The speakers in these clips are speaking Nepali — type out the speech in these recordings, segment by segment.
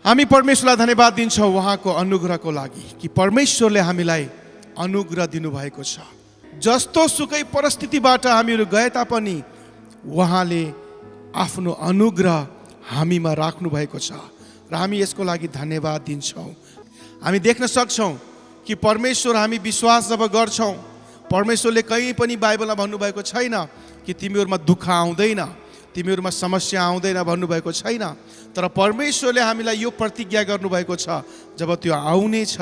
हामी परमेश्वरलाई धन्यवाद दिन्छौँ उहाँको अनुग्रहको लागि कि परमेश्वरले हामीलाई अनुग्रह दिनुभएको छ। जस्तो सुकै परिस्थितिबाट हामीहरू गए तापनि उहाँले आफ्नो अनुग्रह हामीमा राख्नु भएको छ र हामी यसको लागि धन्यवाद दिन्छौँ। हामी देख्न सक्छौँ कि परमेश्वर हामी विश्वास जब गर्छौँ, परमेश्वरले कहीँ पनि बाइबलमा भन्नुभएको छैन कि तिमीहरूमा दुःख आउँदैन, तिमीहरूमा समस्या आउँदैन भन्नुभएको छैन। तर परमेश्वरले हामीलाई यो प्रतिज्ञा गर्नुभएको छ, जब त्यो आउनेछ,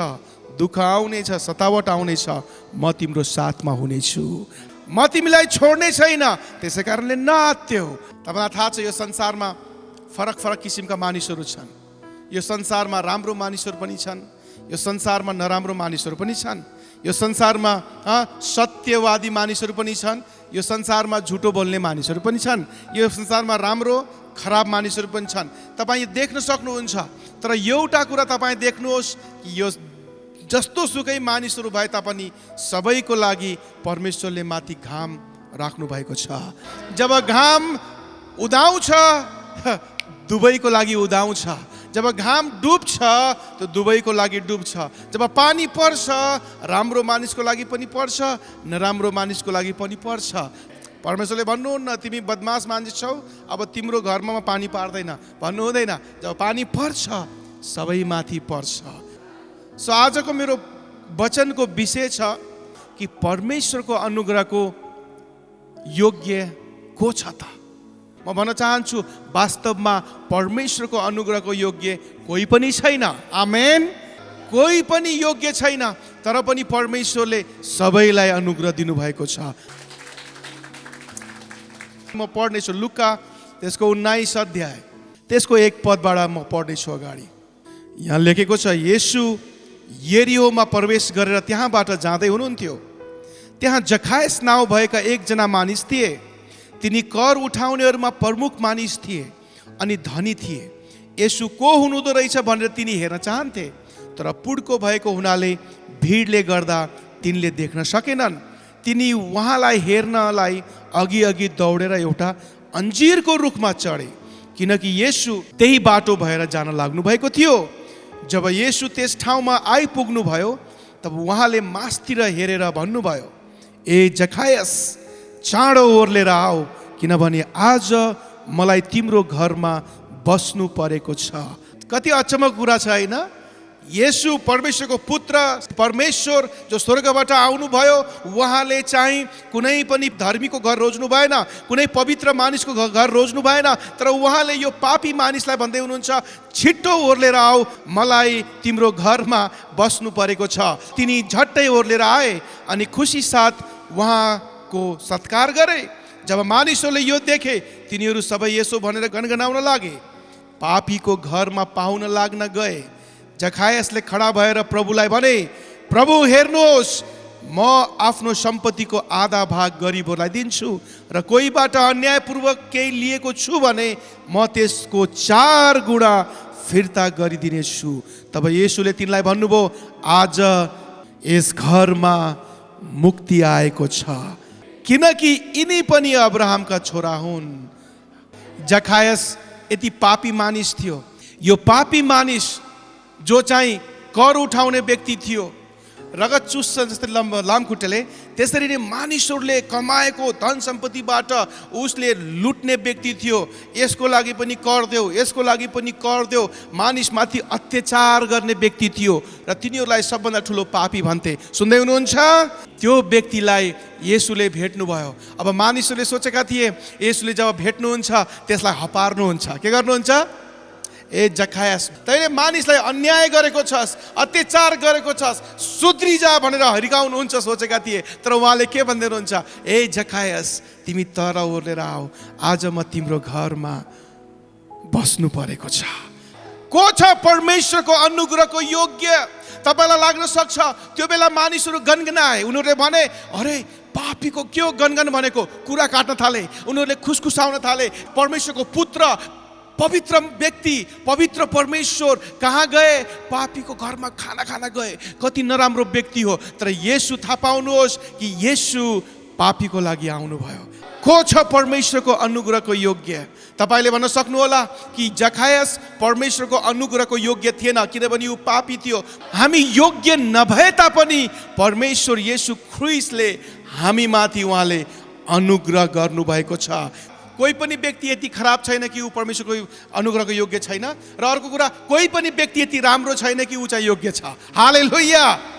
दुःख आउनेछ, सतावट आउनेछ, म तिम्रो साथमा हुनेछु, म तिमीलाई छोड्ने छैन। त्यसै कारणले नआत्तिऊ। तपाईँलाई थाहा छ यो संसारमा फरक फरक किसिमका मानिसहरू छन्। यो संसारमा राम्रो मानिसहरू पनि छन्, यो संसारमा नराम्रो मानिसहरू पनि छन्, यो संसारमा सत्यवादी मानिसहरू पनि छन्, यो संसारमा झुटो बोल्ने मानिसहरू पनि छन्, यो संसारमा राम्रो खराब मानिसहरू पनि छन्। तपाईँ देख्न सक्नुहुन्छ। तर एउटा कुरा तपाईँ देख्नुहोस् कि यो जस्तो सुकै मानिसहरू भए तापनि सबैको लागि परमेश्वरले माथि घाम राख्नु भएको छ। जब घाम उदाउँछ दुबईको लागि उदाउँछ, जब घाम डुब्छ तो दुबईको लागि डुब्छ, जब पानी पर्छ राम्रो मानिसको लागि पनि पर्छ, नराम्रो मानिसको लागि पनि पर्छ। परमेश्वरले भन्नुहुन्न तिमी बदमास मान्छे छौ, अब तिम्रो घरमा पानी पार्दैन भन्नु हुँदैन। जब पानी पर्छ सबैमाथि पर्छ। सो आजको मेरो वचनको विषय छ कि परमेश्वरको अनुग्रहको योग्य को छ त। म भन्न चाहन्छु वास्तवमा परमेश्वरको अनुग्रहको योग्य कोही पनि छैन। आमेन। कोही पनि योग्य छैन, तर पनि परमेश्वरले सबैलाई अनुग्रह दिनुभएको छ। म पढ्नेछु लुका त्यसको 19 अध्याय त्यसको 1 पदबाट म पढ्नेछु अगाडि। यहाँ लेखेको छ, येशू यरीहोमा प्रवेश गरेर त्यहाँबाट जाँदै हुनुहुन्थ्यो। त्यहाँ जखायस नाउँ भएका एकजना मानिस थिए। तिनी कर उठाउनेहरूमा प्रमुख मानिस थिए अनि धनी थिए। येशू को हुनुहुँदो रहेछ भनेर तिनी हेर्न चाहन्थे, तर पुड्को भएको हुनाले भिडले गर्दा तिनले देख्न सकेनन्। तिनी उहाँलाई हेर्नलाई अघि अघि दौडेर एउटा अन्जिरको रुखमा चढे, किनकि येशू त्यही बाटो भएर जान लाग्नु भएको थियो। जब येशू त्यस ठाउँमा आइपुग्नु भयो तब उहाँले मासतिर हेरेर भन्नुभयो, ए जखायस, चाँडो ओर्लेर आऊ, किनभने आज मलाई तिम्रो घरमा बस्नु परेको छ। कति अचम्मको कुरा छ हैन? येशू परमेश्वरको पुत्र, परमेश्वर जो स्वर्गबाट आउनुभयो, उहाँले चाहिँ कुनै पनि धर्मीको घर रोज्नु भएन, कुनै पवित्र मानिसको घर रोज्नु भएन, तर उहाँले यो पापी मानिसलाई भन्दै हुनुहुन्छ, छिट्टो ओर्लेर आऊ, मलाई तिम्रो घरमा बस्नु परेको छ। तिनी झट्टै ओर्लेर आए अनि खुसी साथ उहाँको सत्कार गरे। जब मानिसहरूले यो देखे तिनीहरू सबै यसो भनेर गनगनाउन लागे, पापीको घरमा पाहुन लाग्न गए। जखायसले खडा भएर प्रभुलाई भने, प्रभु हेर्नुहोस्, म आफ्नो सम्पत्तिको आधा भाग गरिबहरूलाई दिन्छु र कोहीबाट अन्यायपूर्वक केही लिएको छु भने म त्यसको 4 गुणा फिर्ता गरिदिनेछु। तब येशूले तिनलाई भन्नुभयो, आज यस घरमा मुक्ति आएको छ, किनकि यिनी पनि अब्राहमका छोरा हुन्। जखायस यति पापी मानिस थियो। यो पापी मानिस जो चाहिँ कर उठाउने व्यक्ति थियो, रगत चुस्छ जस्तै लामखुट्टेले, त्यसरी नै मानिसहरूले कमाएको धन सम्पत्तिबाट उसले लुट्ने व्यक्ति थियो। यसको लागि पनि कर देऊ, यसको लागि पनि कर देऊ, मानिसमाथि अत्याचार गर्ने व्यक्ति थियो र तिनीहरूलाई सबभन्दा ठुलो पापी भन्थे। सुन्दै हुनुहुन्छ? त्यो व्यक्तिलाई येशूले भेट्नुभयो। अब मानिसहरूले सोचेका थिए येशूले जब भेट्नुहुन्छ त्यसलाई हपार्नुहुन्छ। के गर्नुहुन्छ? ए जखायस, तैँले मानिसलाई अन्याय गरेको छस्, अत्याचार गरेको छस्, सुध्री जा भनेर हरिकाउनुहुन्छ सोचेका थिए। तर उहाँले के भन्दै हुनुहुन्छ? ए जखायस, तिमी तर ओर्लेर आऊ, आज म तिम्रो घरमा बस्नु परेको छ। को छ परमेश्वरको अनुग्रहको योग्य? तपाईँलाई लाग्न सक्छ त्यो बेला मानिसहरू गनगनाए। उनीहरूले भने, अरे पापीको के हो गनगन भनेको? कुरा काट्न थाले, उनीहरूले खुसखुसाउन थाले। परमेश्वरको पुत्र, पवित्र व्यक्ति, पवित्र परमेश्वर कहाँ गए? पापीको घरमा खाना खाना गए। कति नराम्रो व्यक्ति हो। तर येशू थाहा पाउनुहोस् कि येशू पापीको लागि आउनुभयो। को छ परमेश्वरको अनुग्रहको योग्य? तपाईले भन्न सक्नुहोला कि जखायस परमेश्वरको अनुग्रहको योग्य थिएन, किनभने ऊ पापी थियो। हामी योग्य नभए तापनि परमेश्वर येशू ख्रिस्टले हामीमाथि उहाँले अनुग्रह गर्नुभएको छ। कोही पनि व्यक्ति यति खराब छैन कि ऊ परमेश्वरको अनुग्रहको योग्य छैन, र अर्को कुरा कोही पनि व्यक्ति यति राम्रो छैन कि ऊ चाहिँ योग्य छ। हालेलुया।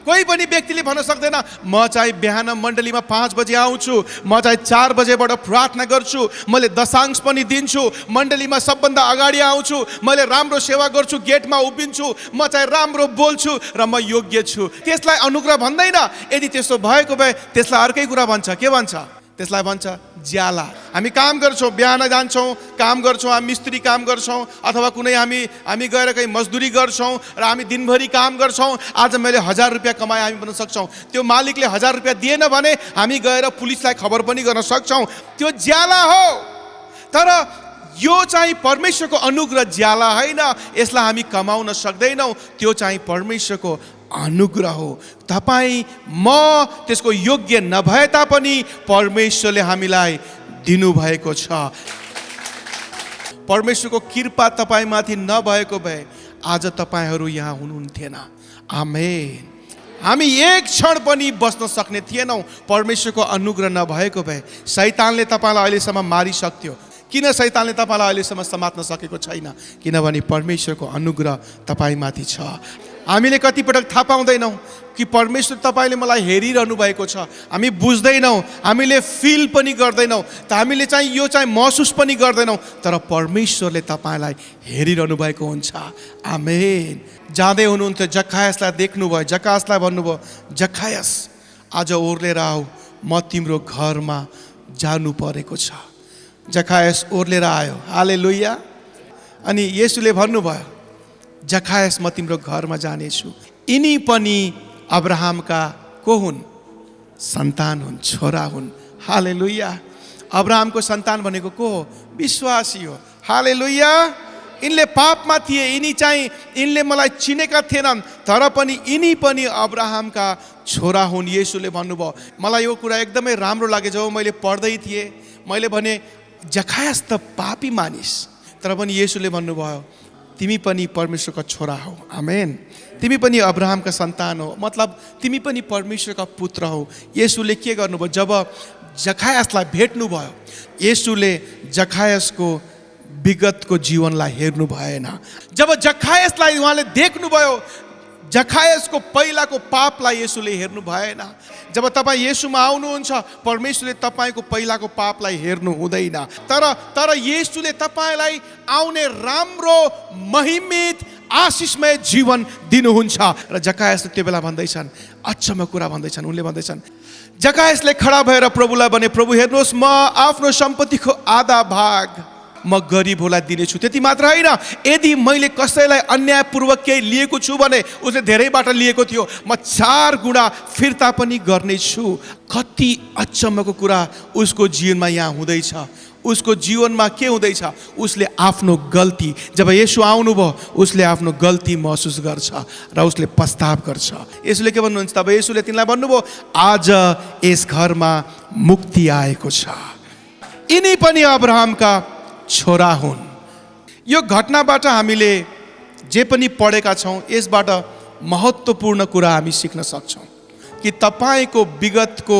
कोही पनि व्यक्तिले भन्न सक्दैन म चाहिँ बिहान मण्डलीमा 5 बजे आउँछु, म चाहिँ 4 बजेबाट प्रार्थना गर्छु, मैले दशांश पनि दिन्छु, मण्डलीमा सबभन्दा अगाडि आउँछु, मैले राम्रो सेवा गर्छु, गेटमा उभिन्छु, म चाहिँ राम्रो बोल्छु र म योग्य छु। त्यसलाई अनुग्रह भन्दैन। यदि त्यस्तो भएको भए त्यसलाई अर्कै कुरा भन्छ। के भन्छ? त्यसलाई भन्छ ज्याला। हामी काम गर्छौँ, बिहान जान्छौँ, काम गर्छौँ, हामी मिस्त्री काम गर्छौँ, अथवा कुनै हामी गएर कहीँ मजदुरी गर्छौँ र हामी दिनभरि काम गर्छौँ। आज मैले 1000 रुपियाँ कमाएँ हामी भन्न सक्छौँ। त्यो मालिकले 1000 रुपियाँ दिएन भने हामी गएर पुलिसलाई खबर पनि गर्न सक्छौँ। त्यो ज्याला हो। तर यो चाहिँ परमेश्वरको अनुग्रह ज्याला होइन। यसलाई हामी कमाउन सक्दैनौँ। त्यो चाहिँ परमेश्वरको अनुग्रह हो। तपाईँ म त्यसको योग्य नभए तापनि परमेश्वरले हामीलाई दिनुभएको छ। परमेश्वरको कृपा तपाईँमाथि नभएको भए आज तपाईँहरू यहाँ हुनुहुन्थेन। आमेन। हामी एक क्षण पनि बस्न सक्ने थिएनौँ परमेश्वरको अनुग्रह नभएको भए। शैतानले तपाईँलाई अहिलेसम्म मारिसक्थ्यो। किन शैतानले तपाईँलाई अहिलेसम्म समात्न सकेको छैन? किनभने परमेश्वरको अनुग्रह तपाईँमाथि छ। हामीले कतिपटक थाहा पाउँदैनौँ कि परमेश्वर तपाईँले मलाई हेरिरहनु भएको छ। हामी बुझ्दैनौँ, हामीले फिल पनि गर्दैनौँ, त हामीले चाहिँ यो चाहिँ महसुस पनि गर्दैनौँ, तर परमेश्वरले तपाईँलाई हेरिरहनु भएको हुन्छ। आमेन। जाँदै हुनुहुन्थ्यो, जखायसलाई देख्नुभयो, जखायसलाई भन्नुभयो जखायस आज ओर्लेर आऊ, म तिम्रो घरमा जानु परेको छ। जखायस ओर्लेर आयो। हालेलुया। अनि येशूले भन्नुभयो जखायस म तिम्रो घरमा जानेछु। यिनी पनि अब्राहमका को हुन्? सन्तान हुन्, छोरा हुन्। हालेलुया। अब्राहमको सन्तान भनेको को हो? विश्वासी हो। हालेलुया। यिनले पापमा थिए, यिनले मलाई चिनेका थिएनन्, तर पनि यिनी पनि अब्राहमका छोरा हुन्। येशूले भन्नुभयो। मलाई यो कुरा एकदमै राम्रो लाग्यो। जब मैले पढ्दै थिएँ मैले भने जखायस त पापी मानिस, तर पनि येशूले भन्नुभयो तिमी पनि परमेश्वरका छोरा हौ। आमेन। तिमी पनि अब्राहमका सन्तान हो, मतलब तिमी पनि परमेश्वरका पुत्र हौ। येशूले के गर्नुभयो? जब जखायसलाई भेट्नुभयो, येशूले जखायसको विगतको जीवनलाई हेर्नु भएन। जब जखायसलाई उहाँले देख्नुभयो, जखायसको पहिलाको पापलाई येशूले हेर्नु भएन। जब तपाईँ येशूमा आउनुहुन्छ परमेश्वरले तपाईँको पहिलाको पापलाई हेर्नु हुँदैन, तर येशूले तपाईँलाई आउने राम्रो महिमित आशिषमय जीवन दिनुहुन्छ। र जखायसले त्यो बेला भन्दैछन्, अचम्म कुरा भन्दैछन्। उनले भन्दैछन्, जखायसले खडा भएर प्रभुलाई भने, प्रभु हेर्नुहोस्, म आफ्नो सम्पत्तिको आधा भाग म गरिबहरूलाई दिनेछु। त्यति मात्र होइन, यदि मैले कसैलाई अन्यायपूर्वक केही लिएको छु भने उसले धेरैबाट लिएको थियो, म 4 गुणा फिर्ता पनि गर्नेछु। कति अचम्मको कुरा उसको जीवनमा यहाँ हुँदैछ। उसको जीवनमा के हुँदैछ? उसले आफ्नो गल्ती, जब येशू आउनुभयो उसले आफ्नो गल्ती महसुस गर्छ र उसले पस्ताव गर्छ। येशूले के भन्नुहुन्छ? तब येशूले तिनलाई भन्नुभयो आज यस घरमा मुक्ति आएको छ। यिनी पनि अब्राहमका छोरा हुन्। यो घटनाबाट हामीले जे पनि पढेका छौँ, यसबाट महत्त्वपूर्ण कुरा हामी सिक्न सक्छौँ कि तपाईँको विगतको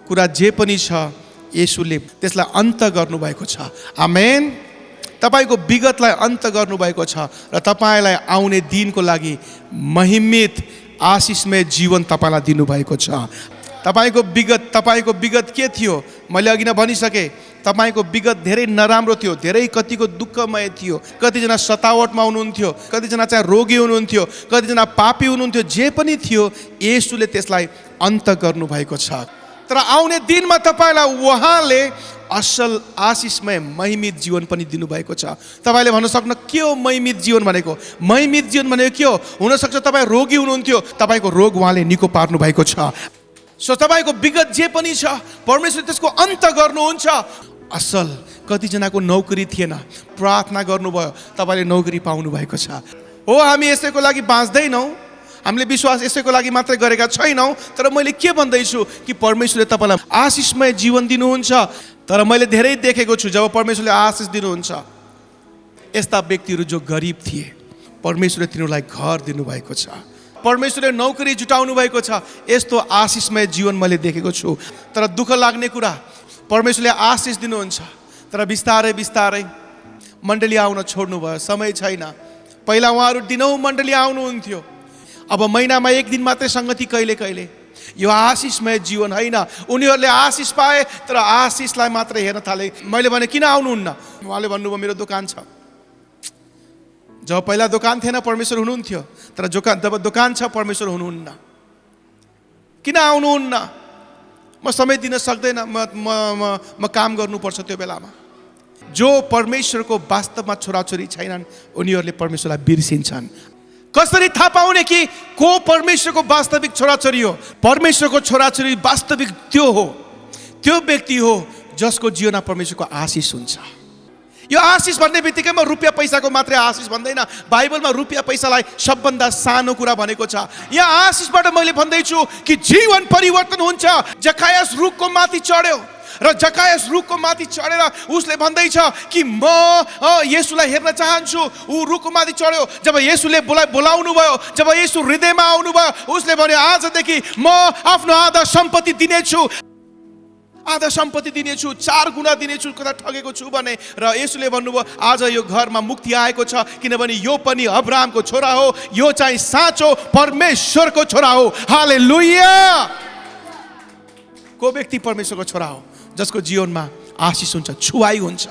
कुरा जे पनि छ येशूले त्यसलाई अन्त गर्नुभएको छ। आमेन। तपाईँको विगतलाई अन्त गर्नुभएको छ र तपाईँलाई आउने दिनको लागि महिमित आशिषमय जीवन तपाईँलाई दिनुभएको छ। तपाईँको विगत के थियो? मैले अघि नै भनिसकेँ। तपाईँको विगत धेरै नराम्रो थियो, धेरै कतिको दुःखमय थियो। कतिजना सतावटमा हुनुहुन्थ्यो, कतिजना चाहिँ रोगी हुनुहुन्थ्यो, कतिजना पापी हुनुहुन्थ्यो। जे पनि थियो येशूले त्यसलाई अन्त गर्नुभएको छ। तर आउने दिनमा तपाईँलाई उहाँले असल आशिषमय महिमित जीवन पनि दिनुभएको छ। तपाईँले भन्न सक्नु के हो महिमित जीवन भनेको? महिमित जीवन भनेको के हो? हुनसक्छ तपाईँ रोगी हुनुहुन्थ्यो, तपाईँको रोग उहाँले निको पार्नु भएको छ। सो तपाईँको विगत जे पनि छ परमेश्वर त्यसको अन्त गर्नुहुन्छ। असल कतिजनाको नौकरी थिएन, प्रार्थना गर्नुभयो, तपाईँले नौकरी पाउनु भएको छ। हो, हामी यसैको लागि बाँच्दैनौँ, हामीले विश्वास यसैको लागि मात्रै गरेका छैनौँ, तर मैले के भन्दैछु कि परमेश्वरले तपाईँलाई आशिषमय जीवन दिनुहुन्छ। तर मैले धेरै देखेको छु जब परमेश्वरले आशिष दिनुहुन्छ, यस्ता व्यक्तिहरू जो गरिब थिए, परमेश्वरले तिनीहरूलाई घर दिनुभएको छ, परमेश्वरले नौकरी जुटाउनु भएको छ। यस्तो आशिषमय जीवन मैले देखेको छु। तर दुःख लाग्ने कुरा, परमेश्वरले आशिष दिनुहुन्छ, तर बिस्तारै बिस्तारै मण्डली आउन छोड्नुभयो, समय छैन। पहिला उहाँहरू दिनौँ मण्डली आउनुहुन्थ्यो, अब महिनामा एक दिन मात्रै सङ्गति कहिले कहिले। यो आशिषमय जीवन होइन। उनीहरूले आशिष पाए तर आशिषलाई मात्रै हेर्न थाले। मैले भने किन आउनुहुन्न? उहाँले भन्नुभयो मेरो दोकान छ। जब पहिला दोकान थिएन परमेश्वर हुनुहुन्थ्यो, तर जब दोकान छ परमेश्वर हुनुहुन्न। किन आउनुहुन्न? म समय दिन सक्दैन, म काम गर्नुपर्छ। त्यो बेलामा जो परमेश्वरको वास्तवमा छोराछोरी छैनन् उनीहरूले परमेश्वरलाई बिर्सिन्छन्। कसरी थाहा पाउने कि को परमेश्वरको वास्तविक छोराछोरी हो? परमेश्वरको छोराछोरी वास्तविक त्यो हो, त्यो व्यक्ति हो जसको जीवनमा परमेश्वरको आशिष हुन्छ। यो आशिष भन्ने बित्तिकै म रुपियाँ पैसाको मात्रै आशिष भन्दैन। बाइबलमा रुपियाँ पैसालाई सबभन्दा सानो कुरा भनेको छ। यहाँ आशिषबाट मैले भन्दैछु कि जीवन परिवर्तन हुन्छ। जकायस रुखको माथि चढ्यो र जकायस रुखको माथि चढेर उसले भन्दैछ कि म येशूलाई हेर्न चाहन्छु। ऊ रुखको माथि चढ्यो। जब येशूले बोलाउनु भयो, जब येशू हृदयमा आउनुभयो, उसले भन्यो आजदेखि म आफ्नो आधा सम्पत्ति दिनेछु, आधा सम्पत्ति दिनेछु, 4 गुणा दिनेछु कता ठगेको छु भने। र येशूले भन्नुभयो आज यो घरमा मुक्ति आएको छ, किनभने यो पनि अब्राहमको छोरा हो, यो चाहिँ साँचो परमेश्वरको छोरा हो। हालेलुया! को व्यक्ति परमेश्वरको छोरा हो? जसको जीवनमा आशिष हुन्छ, छुवाई हुन्छ।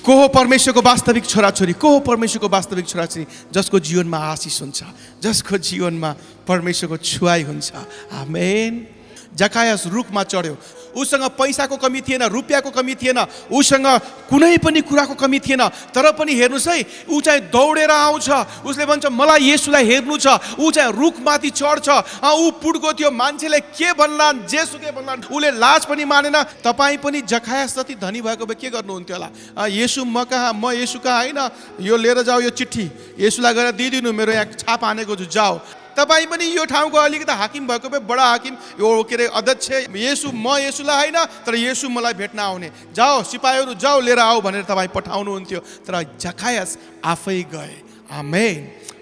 को हो परमेश्वरको वास्तविक छोराछोरी? को हो परमेश्वरको वास्तविक छोराछोरी? जसको जीवनमा आशिष हुन्छ, जसको जीवनमा परमेश्वरको छुवाई हुन्छ। आमेन। जकायस रुखमा चढ्यो। उसँग पैसाको कमी थिएन, रुपियाँको कमी थिएन, उसँग कुनै पनि कुराको कमी थिएन। तर पनि हेर्नुहोस् है, ऊ चाहिँ दौडेर आउँछ। उसले भन्छ मलाई येशूलाई हेर्नु छ। ऊ चाहिँ रुखमाथि चढ्छ। ऊ पुड्को थियो, मान्छेले के भन्लान्, जेसुकै भन्लान्, उसले लाज पनि मानेन। तपाईँ पनि जकायस जति धनी भएको भए के गर्नुहुन्थ्यो होला? येशू म कहाँ, म येशू कहाँ होइन, यो लिएर जाऊ, यो चिठी येशूलाई गएर दिइदिनु, मेरो यहाँ छाप हानेको छु, जाऊ। तपाईँ पनि यो ठाउँको अलिकति हाकिम भएको भए, बडा हाकिम, यो के अरे अध्यक्ष येशू, म येशूलाई होइन तर येशू मलाई भेट्न आउने, जाओ सिपाहीहरू जाओ लिएर आऊ भनेर तपाईँ पठाउनुहुन्थ्यो। तर जकायस आफै गए। आमेन।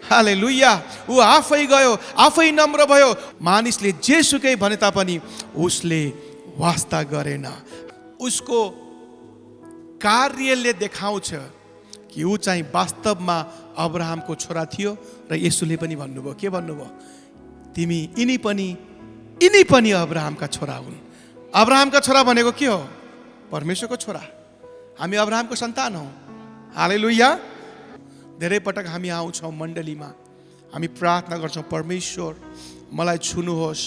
हालेलुया! ऊ आफै गयो, आफै नम्र भयो। मानिसले जेसुकै भने तापनि उसले वास्ता गरेन। उसको कार्यले देखाउँछ कि ऊ चाहिँ वास्तवमा अब्राहमको छोरा थियो। र येशूले पनि भन्नुभयो, के भन्नुभयो? तिमी यिनी पनि अब्राहमका छोरा हुन्। अब्राहमका छोरा भनेको के हो? परमेश्वरको छोरा। हामी अब्राहमको सन्तान हौँ। हालेलुया! धेरै पटक हामी आउँछौँ मण्डलीमा, हामी प्रार्थना गर्छौँ, परमेश्वर मलाई छुनुहोस्,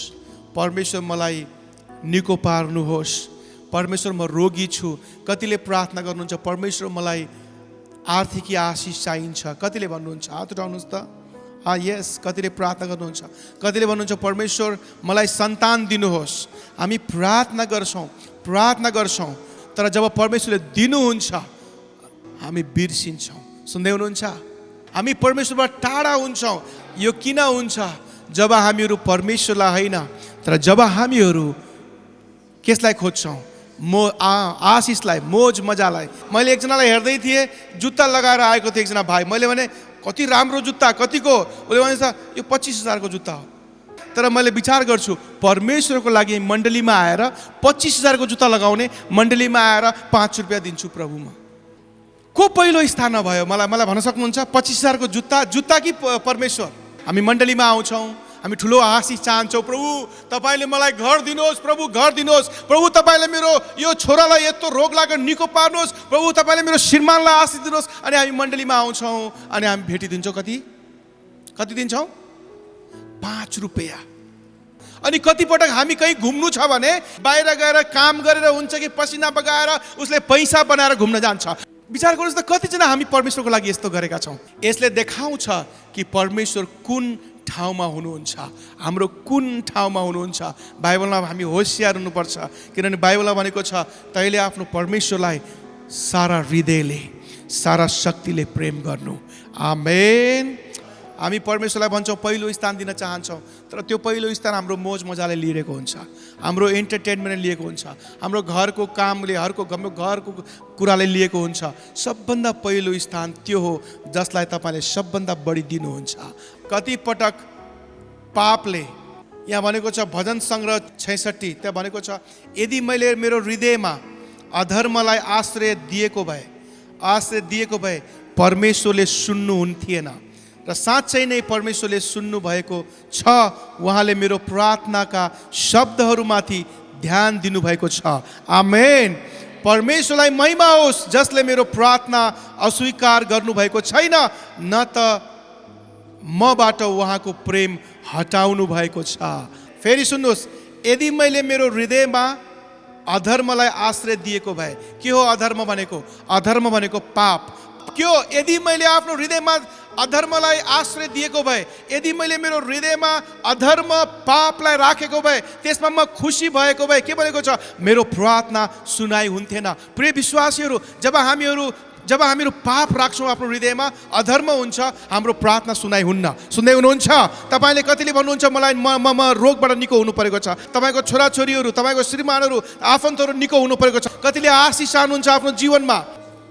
परमेश्वर मलाई निको पार्नुहोस्, परमेश्वर म रोगी छु। कतिले प्रार्थना गर्नुहुन्छ परमेश्वर मलाई आर्थिक आशिष चाहिन्छ। कतिले भन्नुहुन्छ? हात उठाउनुहोस् त। यस, कतिले प्रार्थना गर्नुहुन्छ। कतिले भन्नुहुन्छ परमेश्वर मलाई सन्तान दिनुहोस्। हामी प्रार्थना गर्छौँ, तर जब परमेश्वरले दिनुहुन्छ हामी बिर्सिन्छौँ। सुन्दै हुनुहुन्छ? हामी परमेश्वरबाट टाढा हुन्छौँ। यो किन हुन्छ? जब हामीहरू परमेश्वरलाई होइन, तर जब हामीहरू कसलाई खोज्छौँ? आशिषलाई, मोज मजालाई। मैले एकजनालाई हेर्दै थिएँ, जुत्ता लगाएर आएको थियो एकजना भाइ। मैले भने कति राम्रो जुत्ता, कतिको? उसले भन्छ यो 25,000 को जुत्ता हो। तर मैले विचार गर्छु, परमेश्वरको लागि मण्डलीमा आएर 25,000 को जुत्ता लगाउने, मण्डलीमा आएर 5 रुपियाँ दिन्छु प्रभुमा। को पहिलो स्थानमा भयो? मलाई भन्न सक्नुहुन्छ? 25,000 को जुत्ता कि परमेश्वर? हामी मण्डलीमा आउँछौँ, हामी ठुलो आशिष चाहन्छौँ। प्रभु तपाईँले मलाई घर दिनुहोस्, प्रभु घर दिनुहोस्, प्रभु तपाईँले मेरो यो छोरालाई यस्तो रोग लागेर निको पार्नुहोस्, प्रभु तपाईँले मेरो श्रीमानलाई आशिष दिनुहोस्। अनि हामी मण्डलीमा आउँछौँ अनि हामी भेटिदिन्छौँ। कति दिन्छौँ? 5 रुपियाँ। अनि कतिपटक हामी कहीँ घुम्नु छ भने बाहिर गएर काम गरेर हुन्छ कि पसिना बगाएर उसले पैसा बनाएर घुम्न जान्छ। विचार गर्नुहोस् त, कतिजना हामी परमेश्वरको लागि यस्तो गरेका छौँ। यसले देखाउँछ कि परमेश्वर कुन ठाउँमा हुनुहुन्छ, हाम्रो कुन ठाउँमा हुनुहुन्छ। बाइबलमा हामी होसियार हुनुपर्छ, किनभने बाइबलमा भनेको छ तैँले आफ्नो परमेश्वरलाई सारा हृदयले, सारा शक्तिले प्रेम गर्नु। आमेन। हामी परमेश्वरलाई भन्छौँ पहिलो स्थान दिन चाहन्छौँ, तर त्यो पहिलो स्थान हाम्रो मोज मजाले लिएको हुन्छ, हाम्रो इन्टरटेनमेन्टले लिएको हुन्छ, हाम्रो घरको कामले, घरको कुराले लिएको हुन्छ। सबभन्दा पहिलो स्थान त्यो हो जसलाई तपाईँले सबभन्दा बढी दिनुहुन्छ। कति पटक पापले, यहाँ भनेको छ भजन सङ्ग्रह 66 त्यहाँ भनेको छ, यदि मैले मेरो हृदयमा अधर्मलाई आश्रय दिएको भए परमेश्वरले सुन्नुहुन्थेन, र साँच्चै नै परमेश्वरले सुन्नुभएको छ। उहाँले मेरो प्रार्थनाका शब्दहरूमाथि ध्यान दिनुभएको छ। आमेन। परमेश्वरलाई महिमा होस् जसले मेरो प्रार्थना अस्वीकार गर्नुभएको छैन, न त मबाट उहाँको प्रेम हटाउनु भएको छ। फेरि सुन्नुहोस्, यदि मैले मेरो हृदयमा अधर्मलाई आश्रय दिएको भए, के हो अधर्म भनेको? अधर्म भनेको पाप। के हो? यदि मैले आफ्नो हृदयमा अधर्मलाई आश्रय दिएको भए, यदि मैले मेरो हृदयमा अधर्म पापलाई राखेको भए, त्यसमा म खुसी भएको भए, के भनेको छ? मेरो प्रार्थना सुनाइ हुन्थेन। प्रिय विश्वासीहरू, जब हामीहरू पाप राख्छौँ आफ्नो हृदयमा, अधर्म हुन्छ, हाम्रो प्रार्थना सुनाइ हुन्न। सुन्दै हुनुहुन्छ? तपाईँले कतिले भन्नुहुन्छ मलाई म रोगबाट निको हुनु परेको छ, तपाईँको छोराछोरीहरू, तपाईँको श्रीमानहरू, आफन्तहरू निको हुनु परेको छ, कतिले आशिष चाहनुहुन्छ आफ्नो जीवनमा।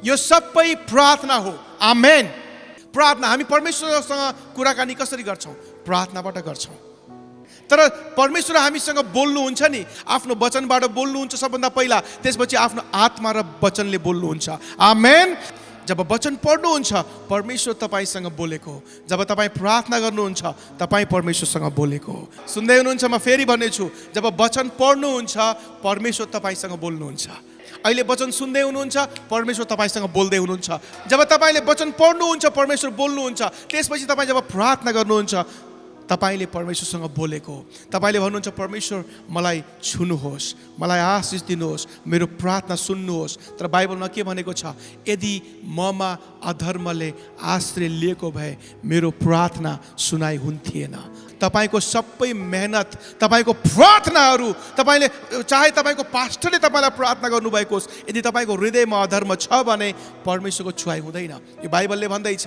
यो सबै प्रार्थना हो। आमेन। प्रार्थना, हामी परमेश्वरसँग कुराकानी कसरी गर्छौँ? प्रार्थनाबाट गर्छौँ। तर परमेश्वर हामीसँग बोल्नुहुन्छ नि, आफ्नो वचनबाट बोल्नुहुन्छ सबभन्दा पहिला, त्यसपछि आफ्नो आत्मा र वचनले बोल्नुहुन्छ। आमेन। जब वचन पढ्नुहुन्छ, परमेश्वर तपाईँसँग बोलेको। जब तपाईँ प्रार्थना गर्नुहुन्छ, तपाईँ परमेश्वरसँग बोलेको। सुन्दै हुनुहुन्छ? म फेरि भन्नेछु, जब वचन पढ्नुहुन्छ, परमेश्वर तपाईँसँग बोल्नुहुन्छ। अहिले वचन सुन्दै हुनुहुन्छ, परमेश्वर तपाईँसँग बोल्दै हुनुहुन्छ। जब तपाईँले वचन पढ्नुहुन्छ, परमेश्वर बोल्नुहुन्छ। त्यसपछि तपाईँ जब प्रार्थना गर्नुहुन्छ, तपाईँले परमेश्वरसँग बोलेको। तपाईँले भन्नुहुन्छ परमेश्वर मलाई छुनुहोस्, मलाई आशिष दिनुहोस्, मेरो प्रार्थना सुन्नुहोस्। तर बाइबलमा के भनेको छ? यदि ममा अधर्मले आश्रय लिएको भए मेरो प्रार्थना सुनाइ हुन्थेन। तपाईँको सबै मेहनत, तपाईँको प्रार्थनाहरू, तपाईँले चाहे तपाईँको पास्टरले तपाईँलाई प्रार्थना गर्नुभएको होस्, यदि तपाईँको हृदयमा अधर्म छ भने परमेश्वरको छुवाइ हुँदैन। यो बाइबलले भन्दैछ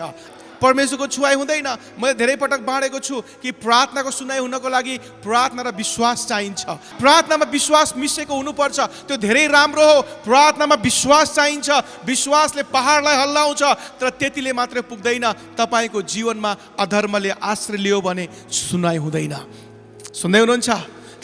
परमेश्वरको छुवाइ हुँदैन। मैले धेरै पटक बाँडेको छु कि प्रार्थनाको सुनाइ हुनको लागि प्रार्थना र विश्वास चाहिन्छ। प्रार्थनामा विश्वास मिसेको हुनुपर्छ, त्यो धेरै राम्रो हो। प्रार्थनामा विश्वास चाहिन्छ, विश्वासले पहाडलाई हल्लाउँछ। तर त्यतिले मात्रै पुग्दैन, तपाईँको जीवनमा अधर्मले आश्रय लियो भने सुनाइ हुँदैन। सुन्दै हुनुहुन्छ?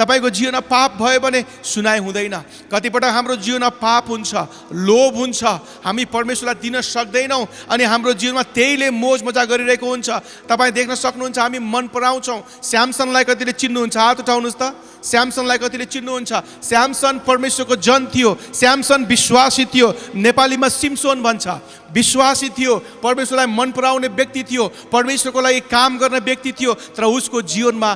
तपाईँको जीवनमा पाप भयो भने सुनाइ हुँदैन। कतिपटक हाम्रो जीवनमा पाप हुन्छ, लोभ हुन्छ, हामी परमेश्वरलाई दिन सक्दैनौँ, अनि हाम्रो जीवनमा त्यहीले मोज मजा गरिरहेको हुन्छ। तपाईँ देख्न सक्नुहुन्छ, हामी मन पराउँछौँ। स्यामसनलाई कतिले चिन्नुहुन्छ? हात उठाउनुहोस् त। स्यामसनलाई कतिले चिन्नुहुन्छ? स्यामसन परमेश्वरको जन थियो, स्यामसन विश्वासी थियो, नेपालीमा सिम्सोन भन्छ। विश्वासी थियो, परमेश्वरलाई मन पराउने व्यक्ति थियो, परमेश्वरको लागि काम गर्ने व्यक्ति थियो। तर उसको जीवनमा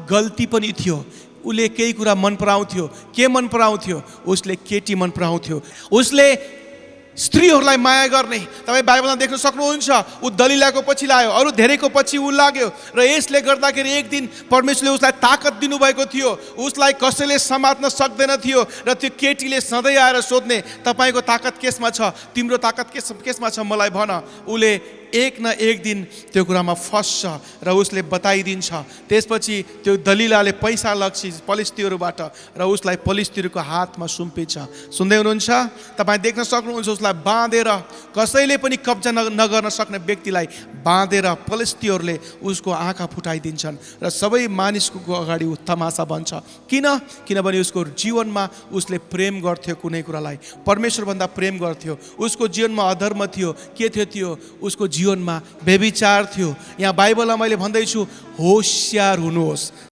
गल्ती पनि थियो। उसले केही कुरा मन पराउँथ्यो। के मन पराउँथ्यो? उसले केटी मन पराउँथ्यो, उसले स्त्रीहरूलाई माया गर्ने। तपाईँ बाइबलमा देख्न सक्नुहुन्छ, ऊ दलिलाको पछि लाग्यो, अरू धेरैको पछि ऊ लाग्यो, र यसले गर्दाखेरि एक दिन परमेश्वरले उसलाई ताकत दिनुभएको थियो। उसलाई कसैले समात्न सक्दैन थियो, र त्यो केटीले सधैँ आएर सोध्ने, तपाईँको ताकत केसमा छ? तिम्रो ताकत केसमा छ? मलाई भन। उसले एक न एक दिन त्यो कुरामा फस्छ र उसले बताइदिन्छ। त्यसपछि त्यो दलिलाले पैसा लग्छ पलिस्तीहरूबाट, र उसलाई पलिस्तीहरूको हातमा सुम्पिन्छ। सुन्दै हुनुहुन्छ? तपाईँ देख्न सक्नुहुन्छ, उसलाई बाँधेर, कसैले पनि कब्जा नगर्न सक्ने व्यक्तिलाई बाँधेर पलिस्तीहरूले उसको आँखा फुटाइदिन्छन्, र सबै मानिसको अगाडि ऊ तमासा बन्छ। किनभने उसको जीवनमा उसले प्रेम गर्थ्यो, कुनै कुरालाई परमेश्वरभन्दा प्रेम गर्थ्यो। उसको जीवनमा अधर्म थियो। के थियो? उसको जीवनमा व्यभिचार थियो। यहाँ बाइबलमा मैले भन्दैछु, होसियार हुनुहोस्।